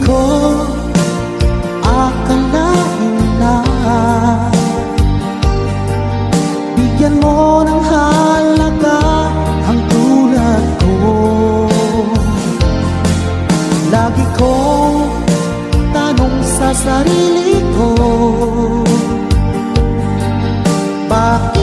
ko akalain na bigyan mo ng halaga ang tulad ko. Lagi kong tanong sa sarili ko, bakit